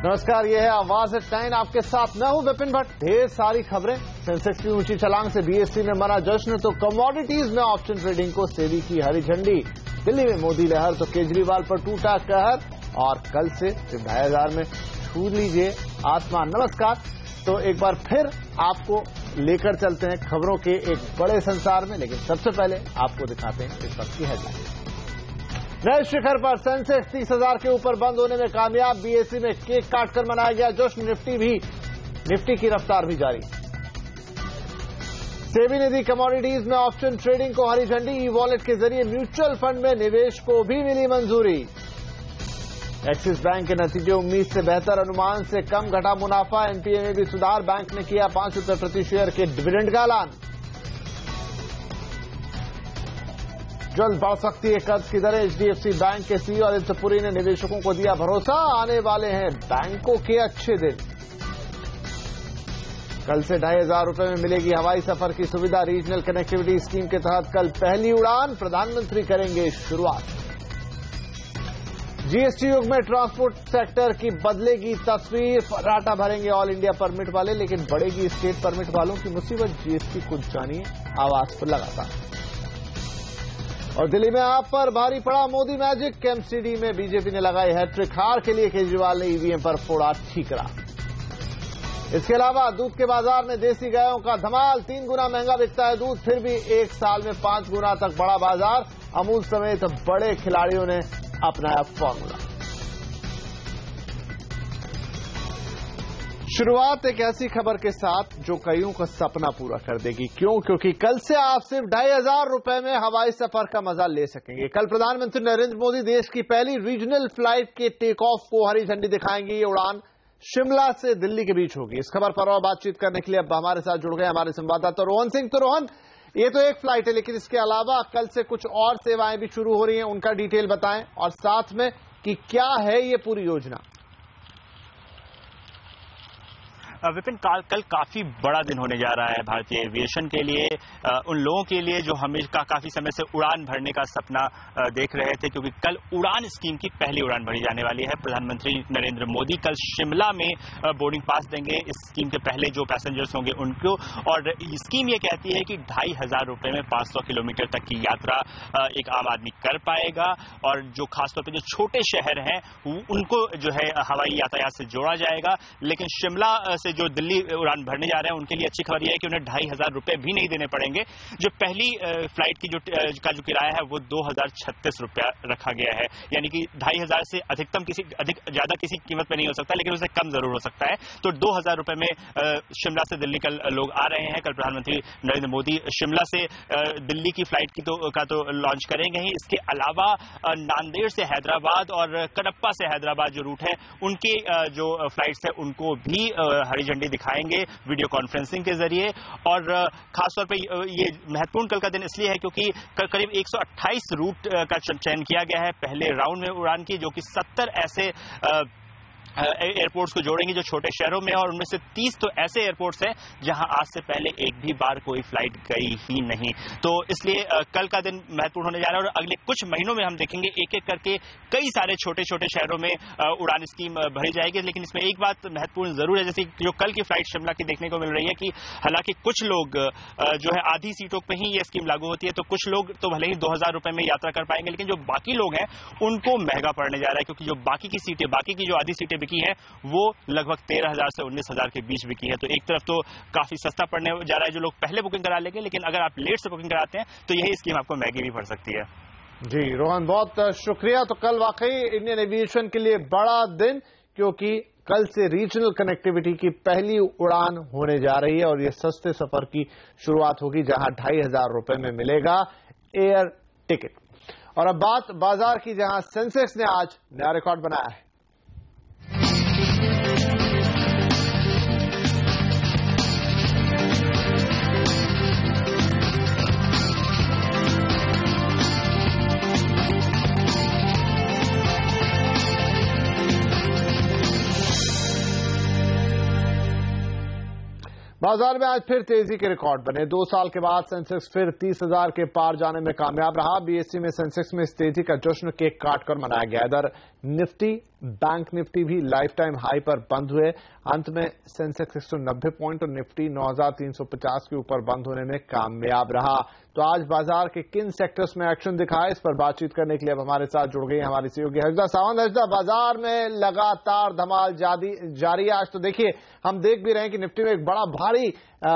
नमस्कार, ये है आवाज एट 9। आपके साथ मैं हूं विपिन भट्ट। ढेर सारी खबरें। सेंसेक्स की ऊंची छलांग से बीएसई में मना जश्न, तो कमोडिटीज में ऑप्शन ट्रेडिंग को सेबी की हरी झंडी। दिल्ली में मोदी लहर, तो केजरीवाल पर टूटा कहर। और कल से 25,000 में छू लीजिए आसमान। नमस्कार, तो एक बार फिर आपको लेकर चलते हैं खबरों के एक बड़े संसार में, लेकिन सबसे पहले आपको दिखाते हैं इस वक्त की हेडलाइन। नए शिखर पर सेंसेक्स 30,000 के ऊपर बंद होने में कामयाब। बीएसई में केक काटकर मनाया गया जश्न। निफ्टी की रफ्तार भी जारी। सेबी ने दी कमोडिटीज में ऑप्शन ट्रेडिंग को हरी झंडी। ई वॉलेट के जरिए म्यूचुअल फंड में निवेश को भी मिली मंजूरी। एक्सिस बैंक के नतीजे उम्मीद से बेहतर, अनुमान से कम घटा मुनाफा। एनपीए में भी सुधार। बैंक ने किया 5 रुपये प्रति शेयर के डिविडेंड का ऐलान। जल्द बढ़ सकती है कर्ज की दरें। एचडीएफसी बैंक के सीईओ आदित्य पुरी ने निवेशकों को दिया भरोसा, आने वाले हैं बैंकों के अच्छे दिन। कल से 2,500 रुपये में मिलेगी हवाई सफर की सुविधा। रीजनल कनेक्टिविटी स्कीम के तहत कल पहली उड़ान, प्रधानमंत्री करेंगे शुरुआत। जीएसटी युग में ट्रांसपोर्ट सेक्टर की बदलेगी तस्वीर। फर्राटा भरेंगे ऑल इंडिया परमिट वाले, लेकिन बढ़ेगी स्टेट परमिट वालों की मुसीबत। जीएसटी कुछ जानिए आवाज पर लगातार। और दिल्ली में आप पर भारी पड़ा मोदी मैजिक। एमसीडी में बीजेपी ने लगाई हैट्रिक। हार के लिए केजरीवाल ने ईवीएम पर फोड़ा ठीकरा। इसके अलावा दूध के बाजार में देसी गायों का धमाल। 3 गुना महंगा बिकता है दूध, फिर भी 1 साल में 5 गुना तक बढ़ा बाजार। अमूल समेत बड़े खिलाड़ियों ने अपनाया फॉर्मूला। शुरुआत एक ऐसी खबर के साथ जो कईयों का सपना पूरा कर देगी। क्यों? क्योंकि कल से आप सिर्फ 2,500 रुपए में हवाई सफर का मजा ले सकेंगे। कल प्रधानमंत्री नरेंद्र मोदी देश की पहली रीजनल फ्लाइट के टेक ऑफ को हरी झंडी दिखाएंगे। ये उड़ान शिमला से दिल्ली के बीच होगी। इस खबर पर और बातचीत करने के लिए अब हमारे साथ जुड़ गए हमारे संवाददाता रोहन सिंह। तो रोहन, ये तो एक फ्लाइट है, लेकिन इसके अलावा कल से कुछ और सेवाएं भी शुरू हो रही हैं, उनका डिटेल बताएं, और साथ में कि क्या है ये पूरी योजना। विपिन, कल काफी बड़ा दिन होने जा रहा है भारतीय एविएशन के लिए, उन लोगों के लिए जो हमेशा काफी समय से उड़ान भरने का सपना देख रहे थे, क्योंकि कल उड़ान स्कीम की पहली उड़ान भरी जाने वाली है। प्रधानमंत्री नरेंद्र मोदी कल शिमला में बोर्डिंग पास देंगे इस स्कीम के पहले जो पैसेंजर्स होंगे उनको। और स्कीम ये कहती है कि 2,500 रुपए में 500 किलोमीटर तक की यात्रा एक आम आदमी कर पाएगा। और जो खासतौर पर जो छोटे शहर हैं उनको जो है हवाई यातायात से जोड़ा जाएगा। लेकिन शिमला से जो दिल्ली उड़ान भरने जा रहे हैं उनके लिए अच्छी खबर यह है कि उन्हें 2,500 रुपए भी नहीं देने पड़ेंगे। जो पहली फ्लाइट की जो किराया है वो 2,036 रुपया रखा गया है, यानी कि 2,500 से ज्यादा किसी कीमत पे नहीं हो सकता, लेकिन उससे कम जरूर हो सकता है। तो 2,000 रुपए में शिमला से दिल्ली कल लोग आ रहे हैं। कल प्रधानमंत्री नरेंद्र मोदी शिमला से दिल्ली की फ्लाइट का तो लॉन्च करेंगे ही। इसके अलावा नांदेड़ से हैदराबाद और कडप्पा से हैदराबाद जो रूट है उनकी जो फ्लाइट्स है उनको भी हरी झंडी दिखाएंगे वीडियो कॉन्फ्रेंसिंग के जरिए। और खासतौर पे ये महत्वपूर्ण कल का दिन इसलिए है क्योंकि करीब 128 रूट का चयन किया गया है पहले राउंड में उड़ान की, जो कि 70 ऐसे एयरपोर्ट्स को जोड़ेंगे जो छोटे शहरों में है। और उनमें से 30 तो ऐसे एयरपोर्ट्स हैं जहां आज से पहले एक भी बार कोई फ्लाइट गई ही नहीं। तो इसलिए कल का दिन महत्वपूर्ण होने जा रहा है। और अगले कुछ महीनों में हम देखेंगे एक एक करके कई सारे छोटे छोटे शहरों में उड़ान स्कीम भरी जाएगी। लेकिन इसमें एक बात महत्वपूर्ण जरूर है, जैसे जो कल की फ्लाइट शिमला की देखने को मिल रही है कि हालांकि कुछ लोग जो है आधी सीटों पर ही यह स्कीम लागू होती है, तो कुछ लोग तो भले ही 2,000 रुपए में यात्रा कर पाएंगे, लेकिन जो बाकी लोग हैं उनको महंगा पड़ने जा रहा है, क्योंकि जो बाकी की जो आधी सीटें बिकी है वो लगभग 13,000 से 19,000 के बीच बिकी है। तो एक तरफ तो काफी सस्ता पड़ने जा रहा है जो लोग पहले बुकिंग करा लेंगे, लेकिन अगर आप लेट से बुकिंग कराते हैं तो यही स्कीम आपको महंगी भी पड़ सकती है। जी रोहन, बहुत शुक्रिया। तो कल वाकई इंडियन एविएशन के लिए बड़ा दिन, क्योंकि कल से रीजनल कनेक्टिविटी की पहली उड़ान होने जा रही है और यह सस्ते सफर की शुरुआत होगी, जहां 2,500 रुपए में मिलेगा एयर टिकट। और अब बात बाजार की, जहां सेंसेक्स ने आज नया रिकॉर्ड बनाया है। बाजार में आज फिर तेजी के रिकॉर्ड बने। 2 साल के बाद सेंसेक्स फिर 30,000 के पार जाने में कामयाब रहा। बीएसई में सेंसेक्स में इस तेजी का जश्न केक काटकर मनाया गया। इधर निफ्टी, बैंक निफ्टी भी लाइफ टाइम हाई पर बंद हुए। अंत में सेंसेक्स 190 पॉइंट और निफ्टी 9,350 के ऊपर बंद होने में कामयाब रहा। तो आज बाजार के किन सेक्टर्स में एक्शन दिखा है, इस पर बातचीत करने के लिए अब हमारे साथ जुड़ गई हमारी सहयोगी हजदा सावंत। हजदा, बाजार में लगातार धमाल जारी है। आज तो देखिए हम देख भी रहे हैं कि निफ्टी में एक बड़ा भारी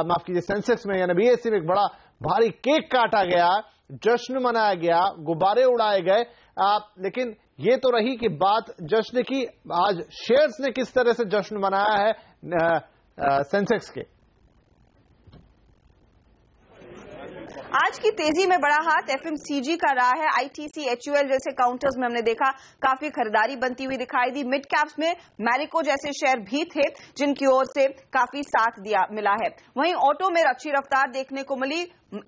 माफ कीजिए सेंसेक्स में यानी बीएसई में एक बड़ा भारी केक काटा गया, जश्न मनाया गया, गुब्बारे उड़ाए गए। लेकिन ये तो रही कि बात जश्न की, आज शेयर्स ने किस तरह से जश्न मनाया है सेंसेक्स के। आज की तेजी में बड़ा हाथ एफएमसीजी का रहा है। आईटीसी, एचयूएल जैसे काउंटर्स में हमने देखा काफी खरीदारी बनती हुई दिखाई दी। मिड कैप्स में मैरिको जैसे शेयर भी थे जिनकी ओर से काफी साथ मिला है। वहीं ऑटो में अच्छी रफ्तार देखने को मिली।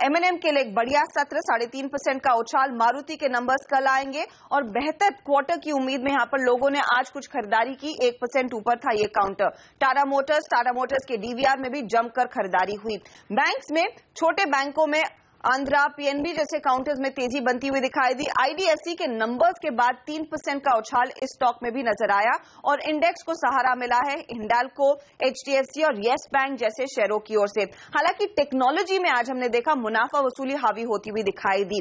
एमएनएम के लिए एक बढ़िया सत्र, 3.5% का उछाल। मारुति के नंबर्स कल आएंगे और बेहतर क्वार्टर की उम्मीद में यहां पर लोगों ने आज कुछ खरीदारी की। 1% ऊपर था ये काउंटर। टाटा मोटर्स के डीवीआर में भी जमकर खरीदारी हुई। बैंक्स में छोटे बैंकों में आंध्रा, पीएनबी जैसे काउंटर्स में तेजी बनती हुई दिखाई दी। आईडीएफसी के नंबर्स के बाद 3% का उछाल इस स्टॉक में भी नजर आया और इंडेक्स को सहारा मिला है हिंडाल्को, एचडीएफसी और येस बैंक जैसे शेयरों की ओर से। हालांकि टेक्नोलॉजी में आज हमने देखा मुनाफा वसूली हावी होती हुई दिखाई दी।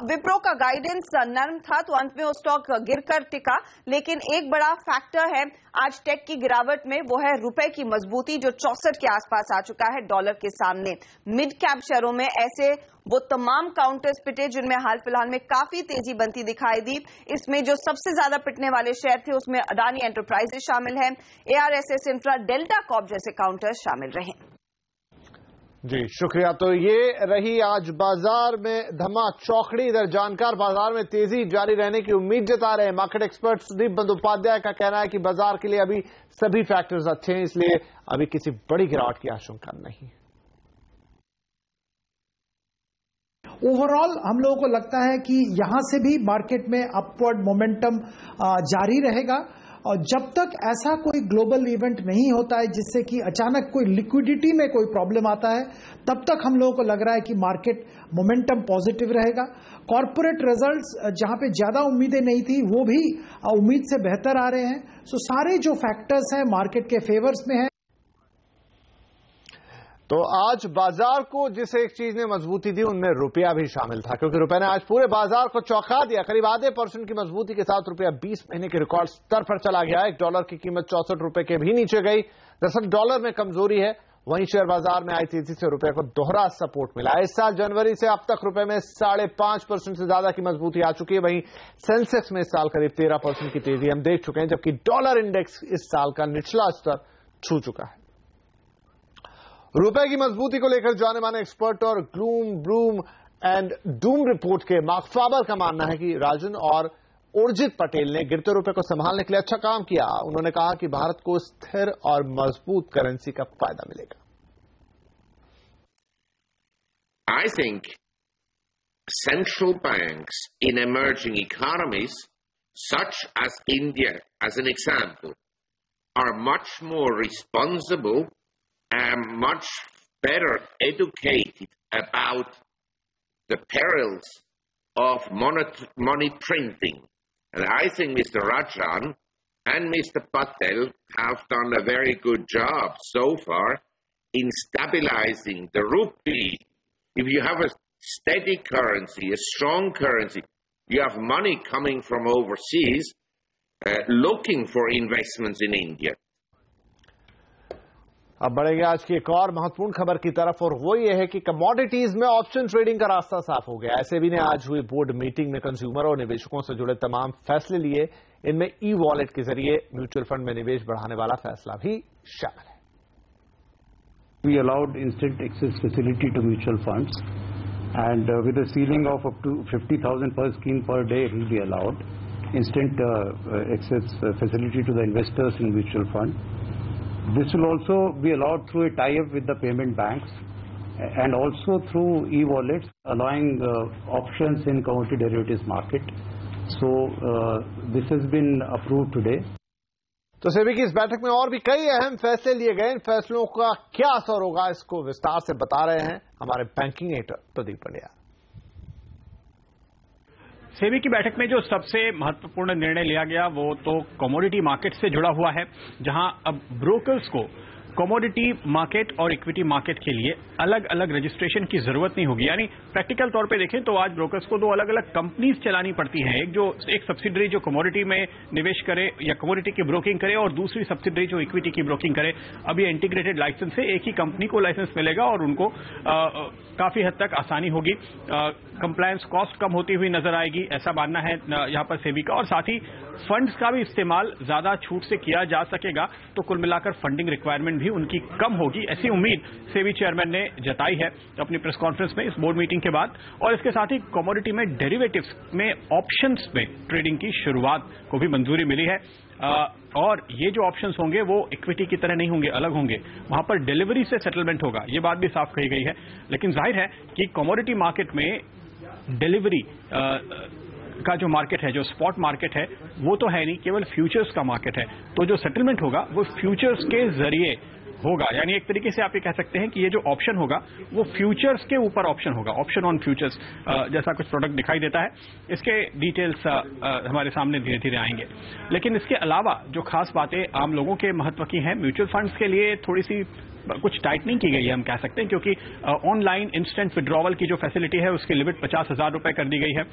विप्रो का गाइडेंस नरम था तो अंत में वो स्टॉक गिरकर टिका, लेकिन एक बड़ा फैक्टर है आज टेक की गिरावट में, वो है रुपए की मजबूती जो 64 के आसपास आ चुका है डॉलर के सामने। मिड कैप शेयरों में ऐसे वो तमाम काउंटर्स पिटे जिनमें हाल फिलहाल में काफी तेजी बनती दिखाई दी। इसमें जो सबसे ज्यादा पिटने वाले शेयर थे उसमें अडानी एंटरप्राइजेस शामिल है, एआरएसएस इंफ्रा, डेल्टा कॉर्प जैसे काउंटर्स शामिल रहे। जी शुक्रिया। तो ये रही आज बाजार में धमा चौकड़ी। इधर जानकार बाजार में तेजी जारी रहने की उम्मीद जता रहे हैं। मार्केट एक्सपर्ट सुदीप बंदोपाध्याय का कहना है कि बाजार के लिए अभी सभी फैक्टर्स अच्छे हैं, इसलिए अभी किसी बड़ी गिरावट की आशंका नहीं। ओवरऑल हम लोगों को लगता है कि यहां से भी मार्केट में अपवर्ड मोमेंटम जारी रहेगा और जब तक ऐसा कोई ग्लोबल इवेंट नहीं होता है जिससे कि अचानक कोई लिक्विडिटी में कोई प्रॉब्लम आता है, तब तक हम लोगों को लग रहा है कि मार्केट मोमेंटम पॉजिटिव रहेगा। कॉर्पोरेट रिजल्ट्स जहां पे ज्यादा उम्मीदें नहीं थी वो भी उम्मीद से बेहतर आ रहे हैं। सो सारे जो फैक्टर्स हैं मार्केट के फेवर्स में है। तो आज बाजार को जिस एक चीज ने मजबूती दी उनमें रुपया भी शामिल था, क्योंकि रुपए ने आज पूरे बाजार को चौंका दिया। करीब आधे % की मजबूती के साथ रुपया 20 महीने के रिकॉर्ड स्तर पर चला गया। $1 की कीमत 64 रुपए के भी नीचे गई। दरअसल डॉलर में कमजोरी है, वहीं शेयर बाजार में आई तेजी से रुपए को दोहरा सपोर्ट मिला। इस साल जनवरी से अब तक रुपए में 5.5% से ज्यादा की मजबूती आ चुकी है। वहीं सेंसेक्स में इस साल करीब 13% की तेजी हम देख चुके हैं, जबकि डॉलर इंडेक्स इस साल का निचला स्तर छू चुका है। रुपए की मजबूती को लेकर जाने माने एक्सपर्ट और gloom broom and doom report के मार्क फाबर का मानना है कि राजन और उर्जित पटेल ने गिरते रुपए को संभालने के लिए अच्छा काम किया। उन्होंने कहा कि भारत को स्थिर और मजबूत करेंसी का फायदा मिलेगा। I think central banks in emerging economies, such as India, as an example, are much more responsible and much better educated about the perils of money printing. And I think Mr. Rajan and Mr. Patel have done a very good job so far in stabilizing the rupee. If you have a steady currency, a strong currency, you have money coming from overseas looking for investments in India. अब बढ़ेंगे आज की एक और महत्वपूर्ण खबर की तरफ, और वो ये है कि कमोडिटीज में ऑप्शन ट्रेडिंग का रास्ता साफ हो गया। एसएबी ने आज हुई बोर्ड मीटिंग में कंज्यूमर और निवेशकों से जुड़े तमाम फैसले लिए। इनमें ई वॉलेट के जरिए म्यूचुअल फंड में निवेश बढ़ाने वाला फैसला भी शामिल है। We allowed instant access facility to mutual funds, and with a ceiling of up to 50,000 per scheme per day, it will be allowed instant access facility to the investors in mutual fund. This will also be allowed through a tie-up with the payment banks and also through e-wallets, allowing options in commodity derivatives market. So this has been approved today. तो सेबी की इस बैठक में और भी कई अहम फैसले लिए गए। इन फैसलों का क्या असर होगा, इसको विस्तार से बता रहे हैं हमारे बैंकिंग एडिटर प्रदीप पंड्या। सेबी की बैठक में जो सबसे महत्वपूर्ण निर्णय लिया गया वो तो कमोडिटी मार्केट से जुड़ा हुआ है, जहां अब ब्रोकर्स को कमोडिटी मार्केट और इक्विटी मार्केट के लिए अलग अलग रजिस्ट्रेशन की जरूरत नहीं होगी। यानी प्रैक्टिकल तौर पे देखें तो आज ब्रोकर्स को दो अलग अलग कंपनीज चलानी पड़ती हैं। एक सब्सिडरी जो कमोडिटी में निवेश करे या कमोडिटी की ब्रोकिंग करे, और दूसरी सब्सिडरी जो इक्विटी की ब्रोकिंग करे। अब ये इंटीग्रेटेड लाइसेंस से एक ही कंपनी को लाइसेंस मिलेगा और उनको काफी हद तक आसानी होगी, कंप्लायंस कॉस्ट कम होती हुई नजर आएगी, ऐसा मानना है यहां पर सेबी का। और साथ ही फंड्स का भी इस्तेमाल ज्यादा छूट से किया जा सकेगा, तो कुल मिलाकर फंडिंग रिक्वायरमेंट भी उनकी कम होगी, ऐसी उम्मीद सेबी चेयरमैन ने जताई है अपनी प्रेस कॉन्फ्रेंस में इस बोर्ड मीटिंग के बाद। और इसके साथ ही कमोडिटी में डेरिवेटिव्स में ऑप्शंस में ट्रेडिंग की शुरुआत को भी मंजूरी मिली है। और ये जो ऑप्शंस होंगे वो इक्विटी की तरह नहीं होंगे, अलग होंगे, वहां पर डिलीवरी से सेटलमेंट होगा, ये बात भी साफ कही गई है। लेकिन जाहिर है कि कमोडिटी मार्केट में डिलीवरी का जो मार्केट है, जो स्पॉट मार्केट है, वो तो है नहीं, केवल फ्यूचर्स का मार्केट है। तो जो सेटलमेंट होगा वो फ्यूचर्स के जरिए होगा। यानी एक तरीके से आप ये कह सकते हैं कि ये जो ऑप्शन होगा वो फ्यूचर्स के ऊपर ऑप्शन होगा, ऑप्शन ऑन फ्यूचर्स जैसा कुछ प्रोडक्ट दिखाई देता है। इसके डिटेल्स हमारे सामने धीरे धीरे आएंगे। लेकिन इसके अलावा जो खास बातें आम लोगों के महत्व की हैं, म्यूचुअल फंड्स के लिए थोड़ी सी कुछ टाइटनिंग की गई है, हम कह सकते हैं, क्योंकि ऑनलाइन इंस्टेंट विड्रॉवल की जो फैसिलिटी है उसकी लिमिट 50,000 रुपए कर दी गई है।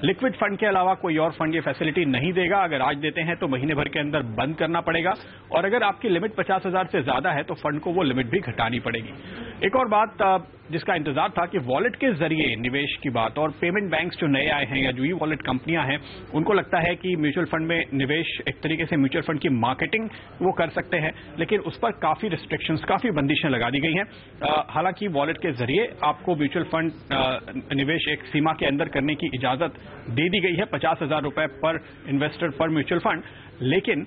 लिक्विड फंड के अलावा कोई और फंड ये फैसिलिटी नहीं देगा। अगर आज देते हैं तो महीने भर के अंदर बंद करना पड़ेगा, और अगर आपकी लिमिट 50,000 से ज्यादा है तो फंड को वो लिमिट भी घटानी पड़ेगी। एक और बात जिसका इंतजार था कि वॉलेट के जरिए निवेश की बात, और पेमेंट बैंक्स जो नए आए हैं या जो ई वॉलेट कंपनियां हैं, उनको लगता है कि म्यूचुअल फंड में निवेश एक तरीके से म्यूचुअल फंड की मार्केटिंग वो कर सकते हैं, लेकिन उस पर काफी रिस्ट्रिक्शंस, काफी बंदिशें लगा दी गई हैं। हालांकि वॉलेट के जरिए आपको म्यूचुअल फंड निवेश एक सीमा के अंदर करने की इजाजत दे दी गई है, 50,000 रुपए पर इन्वेस्टर पर म्यूचुअल फंड। लेकिन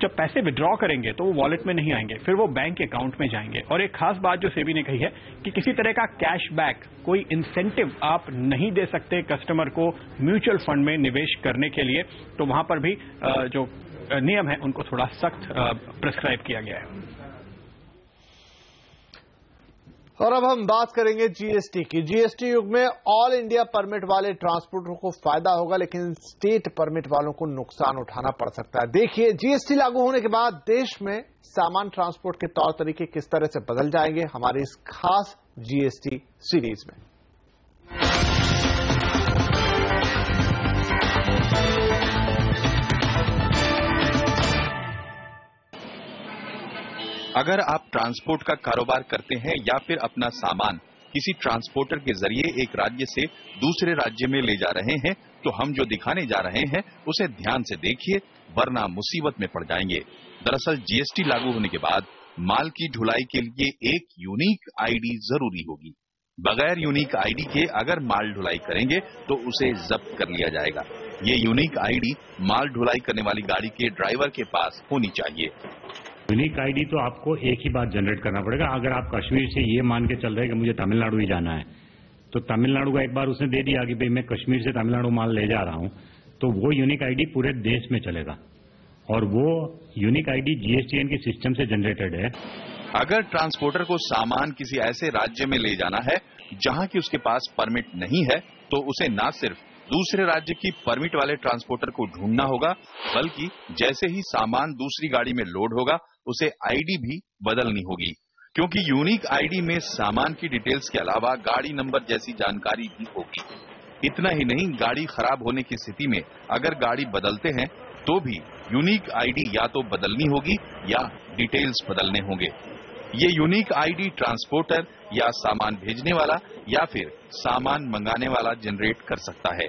जब पैसे विड्रॉ करेंगे तो वो वॉलेट में नहीं आएंगे, फिर वो बैंक अकाउंट में जाएंगे। और एक खास बात जो सेबी ने कही है कि किसी तरह का कैशबैक, कोई इंसेंटिव आप नहीं दे सकते कस्टमर को म्यूचुअल फंड में निवेश करने के लिए। तो वहां पर भी जो नियम है उनको थोड़ा सख्त प्रिस्क्राइब किया गया है। और अब हम बात करेंगे जीएसटी की। जीएसटी युग में ऑल इंडिया परमिट वाले ट्रांसपोर्टरों को फायदा होगा, लेकिन स्टेट परमिट वालों को नुकसान उठाना पड़ सकता है। देखिए, जीएसटी लागू होने के बाद देश में सामान ट्रांसपोर्ट के तौर तरीके किस तरह से बदल जाएंगे, हमारी इस खास जीएसटी सीरीज में। अगर आप ट्रांसपोर्ट का कारोबार करते हैं या फिर अपना सामान किसी ट्रांसपोर्टर के जरिए एक राज्य से दूसरे राज्य में ले जा रहे हैं, तो हम जो दिखाने जा रहे हैं उसे ध्यान से देखिए, वरना मुसीबत में पड़ जाएंगे। दरअसल जीएसटी लागू होने के बाद माल की ढुलाई के लिए एक यूनिक आईडी जरूरी होगी। बगैर यूनिक आईडी के अगर माल ढुलाई करेंगे तो उसे जब्त कर लिया जाएगा। ये यूनिक आईडी माल ढुलाई करने वाली गाड़ी के ड्राइवर के पास होनी चाहिए। यूनिक आईडी तो आपको एक ही बार जनरेट करना पड़ेगा। अगर आप कश्मीर से ये मान के चल रहे हैं कि मुझे तमिलनाडु ही जाना है, तो तमिलनाडु का एक बार उसने दे दिया कि भाई मैं कश्मीर से तमिलनाडु माल ले जा रहा हूं, तो वो यूनिक आईडी पूरे देश में चलेगा, और वो यूनिक आईडी जीएसटीएन के सिस्टम से जनरेटेड है। अगर ट्रांसपोर्टर को सामान किसी ऐसे राज्य में ले जाना है जहां की उसके पास परमिट नहीं है, तो उसे न सिर्फ दूसरे राज्य की परमिट वाले ट्रांसपोर्टर को ढूंढना होगा, बल्कि जैसे ही सामान दूसरी गाड़ी में लोड होगा उसे आईडी भी बदलनी होगी, क्योंकि यूनिक आईडी में सामान की डिटेल्स के अलावा गाड़ी नंबर जैसी जानकारी भी होगी। इतना ही नहीं, गाड़ी खराब होने की स्थिति में अगर गाड़ी बदलते हैं तो भी यूनिक आईडी या तो बदलनी होगी या डिटेल्स बदलने होंगे। ये यूनिक आईडी ट्रांसपोर्टर या सामान भेजने वाला या फिर सामान मंगाने वाला जनरेट कर सकता है।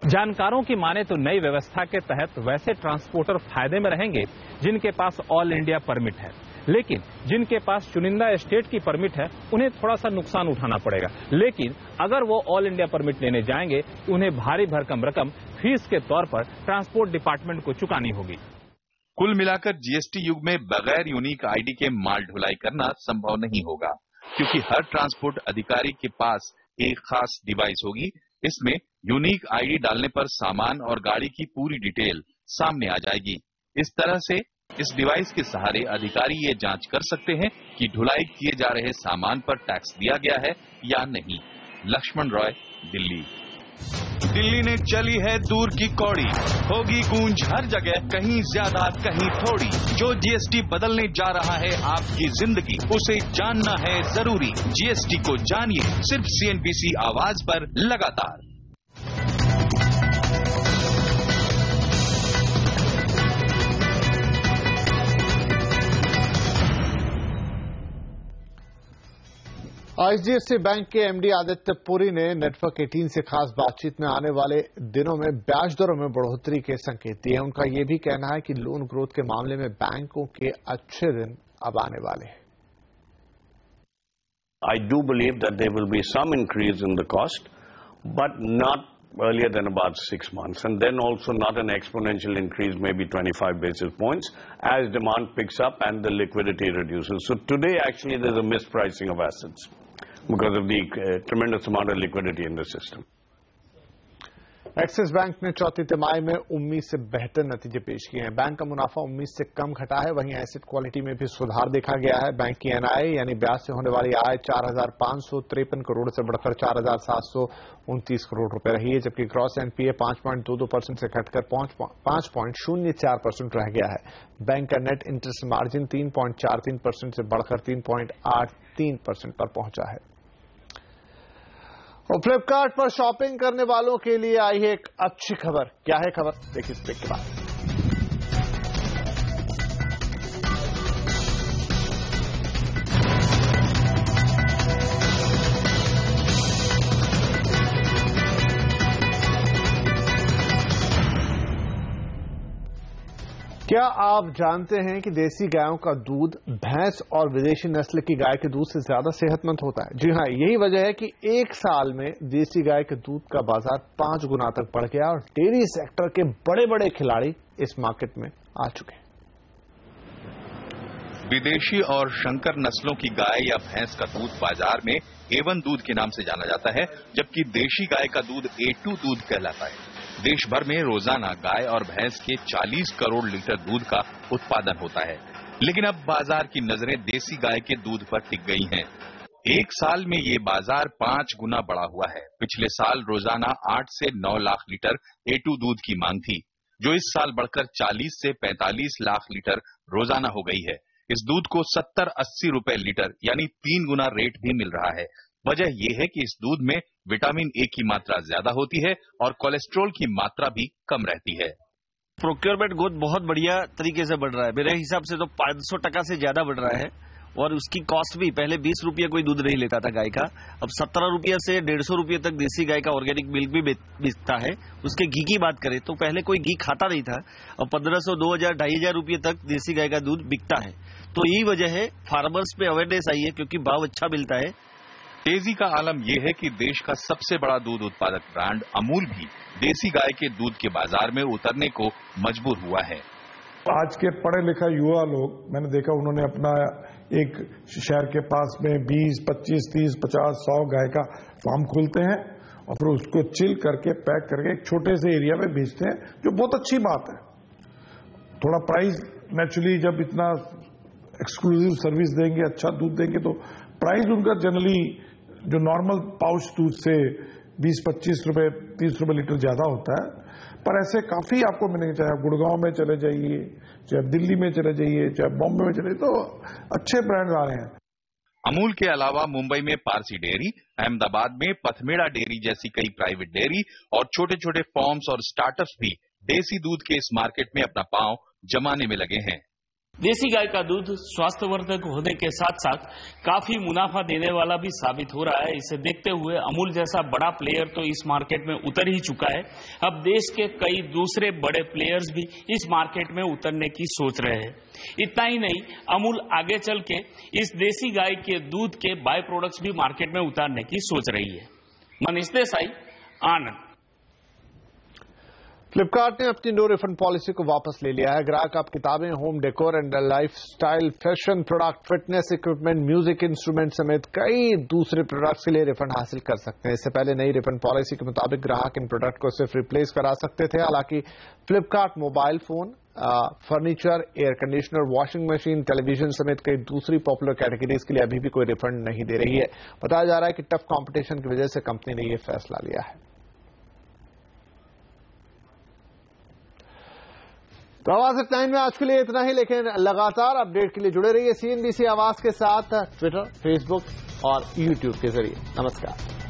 जानकारों की माने तो नई व्यवस्था के तहत वैसे ट्रांसपोर्टर फायदे में रहेंगे जिनके पास ऑल इंडिया परमिट है, लेकिन जिनके पास चुनिंदा स्टेट की परमिट है उन्हें थोड़ा सा नुकसान उठाना पड़ेगा। लेकिन अगर वो ऑल इंडिया परमिट लेने जाएंगे तो उन्हें भारी भरकम रकम फीस के तौर पर ट्रांसपोर्ट डिपार्टमेंट को चुकानी होगी। कुल मिलाकर जीएसटी युग में बगैर यूनिक आईडी के माल ढुलाई करना संभव नहीं होगा, क्योंकि हर ट्रांसपोर्ट अधिकारी के पास एक खास डिवाइस होगी। इसमें यूनिक आईडी डालने पर सामान और गाड़ी की पूरी डिटेल सामने आ जाएगी। इस तरह से इस डिवाइस के सहारे अधिकारी ये जांच कर सकते हैं कि ढुलाई किए जा रहे सामान पर टैक्स दिया गया है या नहीं। लक्ष्मण रॉय, दिल्ली। दिल्ली ने चली है दूर की कौड़ी, होगी गूंज हर जगह, कहीं ज्यादा कहीं थोड़ी। जो जीएसटी बदलने जा रहा है आपकी जिंदगी, उसे जानना है जरूरी। जीएसटी को जानिए सिर्फ सीएनबीसी आवाज पर लगातार। आईसीआईसीआई बैंक के एमडी आदित्य पुरी ने नेटवर्क 18 से खास बातचीत में आने वाले दिनों में ब्याज दरों में बढ़ोतरी के संकेत दिए। उनका यह भी कहना है कि लोन ग्रोथ के मामले में बैंकों के अच्छे दिन अब आने वाले हैं। I do believe that there will be some increase in the cost, but not earlier than about 6 months, and then also not an exponential increase, maybe 25 basis points, as demand picks up and the liquidity reduces. So today actually there's a mispricing of assets because of the tremendous amount of liquidity in the system. Axis bank ने चौथी तिमाही में उम्मीद से बेहतर नतीजे पेश किए हैं। बैंक का मुनाफा उम्मीद से कम घटा है, वहीं एसेट क्वालिटी में भी सुधार देखा गया है। बैंक की एनआई यानी ब्याज से होने वाली आय 4,553 करोड़ से बढ़कर 4,729 करोड़ रुपए रही है, जबकि ग्रॉस एनपीए 5.22% से घटकर 5.04% रह गया है। बैंक का नेट इंटरेस्ट मार्जिन 3.43% से बढ़कर 3.83% पर पहुंचा है। और फ्लिपकार्ट पर शॉपिंग करने वालों के लिए आई है एक अच्छी खबर। क्या है खबर, देखिए इस ब्रेक के बाद। क्या आप जानते हैं कि देसी गायों का दूध भैंस और विदेशी नस्ल की गाय के दूध से ज्यादा सेहतमंद होता है? जी हां, यही वजह है कि एक साल में देसी गाय के दूध का बाजार 5 गुना तक बढ़ गया और डेयरी सेक्टर के बड़े बड़े खिलाड़ी इस मार्केट में आ चुके हैं। विदेशी और शंकर नस्लों की गाय या भैंस का दूध बाजार में A1 दूध के नाम से जाना जाता है, जबकि देशी गाय का दूध A2 दूध कहलाता है। देश भर में रोजाना गाय और भैंस के 40 करोड़ लीटर दूध का उत्पादन होता है, लेकिन अब बाजार की नजरें देसी गाय के दूध पर टिक गई हैं। एक साल में ये बाजार 5 गुना बढ़ा हुआ है। पिछले साल रोजाना 8 से 9 लाख लीटर A2 दूध की मांग थी, जो इस साल बढ़कर 40 से 45 लाख लीटर रोजाना हो गई है। इस दूध को 70-80 रुपए लीटर यानी 3 गुना रेट भी मिल रहा है। वजह यह है कि इस दूध में विटामिन ए की मात्रा ज्यादा होती है और कोलेस्ट्रॉल की मात्रा भी कम रहती है। प्रोक्योरमेंट ग्रोथ बहुत बढ़िया तरीके से बढ़ रहा है। मेरे हिसाब से तो 500% से ज्यादा बढ़ रहा है और उसकी कॉस्ट भी, पहले 20 रुपये कोई दूध नहीं लेता था गाय का, अब 17 रुपये से 150 रुपये तक देसी गाय का ऑर्गेनिक मिल्क भी बिकता है। उसके घी की बात करें तो पहले कोई घी खाता नहीं था, अब 1500, 2000, 2500 रुपये तक देसी गाय का दूध बिकता है। तो यही वजह है, फार्मर्स पे अवेयरनेस आई है क्योंकि भाव अच्छा मिलता है। तेजी का आलम यह है कि देश का सबसे बड़ा दूध उत्पादक ब्रांड अमूल भी देसी गाय के दूध के बाजार में उतरने को मजबूर हुआ है। आज के पढ़े लिखा युवा लोग, मैंने देखा उन्होंने अपना एक शहर के पास में 20, 25, 30, 50, 100 गाय का फार्म खोलते हैं और फिर उसको चिल करके पैक करके एक छोटे से एरिया में बेचते हैं, जो बहुत अच्छी बात है। थोड़ा प्राइस नेचुरली जब इतना एक्सक्लूसिव सर्विस देंगे, अच्छा दूध देंगे, तो प्राइस उनका जनरली जो नॉर्मल पाउच दूध से 20-25 रुपए, 30 रुपए लीटर ज्यादा होता है। पर ऐसे काफी आपको मिलेंगे, चाहे आप गुड़गांव में चले जाइए, चाहे आप दिल्ली में चले जाइए, चाहे बॉम्बे में चले, तो अच्छे ब्रांड आ रहे हैं। अमूल के अलावा मुंबई में पारसी डेयरी, अहमदाबाद में पथमेड़ा डेयरी जैसी कई प्राइवेट डेयरी और छोटे छोटे फॉर्म्स और स्टार्टअप्स भी देसी दूध के इस मार्केट में अपना पांव जमाने में लगे हैं। देसी गाय का दूध स्वास्थ्यवर्धक होने के साथ साथ काफी मुनाफा देने वाला भी साबित हो रहा है। इसे देखते हुए अमूल जैसा बड़ा प्लेयर तो इस मार्केट में उतर ही चुका है। अब देश के कई दूसरे बड़े प्लेयर्स भी इस मार्केट में उतरने की सोच रहे हैं। इतना ही नहीं, अमूल आगे चल के इस देसी गाय के दूध के बाय प्रोडक्ट्स भी मार्केट में उतारने की सोच रही है। मनीष देसाई, आनंद। फ्लिपकार्ट ने अपनी नो रिफंड पॉलिसी को वापस ले लिया है। ग्राहक अब किताबें, home decor and lifestyle, fashion product, fitness equipment, music instrument समेत कई दूसरे प्रोडक्ट्स के लिए रिफंड हासिल कर सकते हैं। इससे पहले नई रिफंड पॉलिसी के मुताबिक ग्राहक इन प्रोडक्ट को सिर्फ रिप्लेस करा सकते थे। हालांकि Flipkart mobile phone, furniture, air conditioner, washing machine, television समेत कई दूसरी पॉपुलर कैटेगरीज के लिए अभी भी कोई रिफंड नहीं दे रही है। बताया जा रहा है कि टफ कंपटीशन की वजह से कंपनी ने यह फैसला लिया है। तो आवाज टाइम में आज के लिए इतना ही, लेकिन लगातार अपडेट के लिए जुड़े रहिए CNBC आवाज के साथ ट्विटर, फेसबुक और YouTube के जरिए। नमस्कार।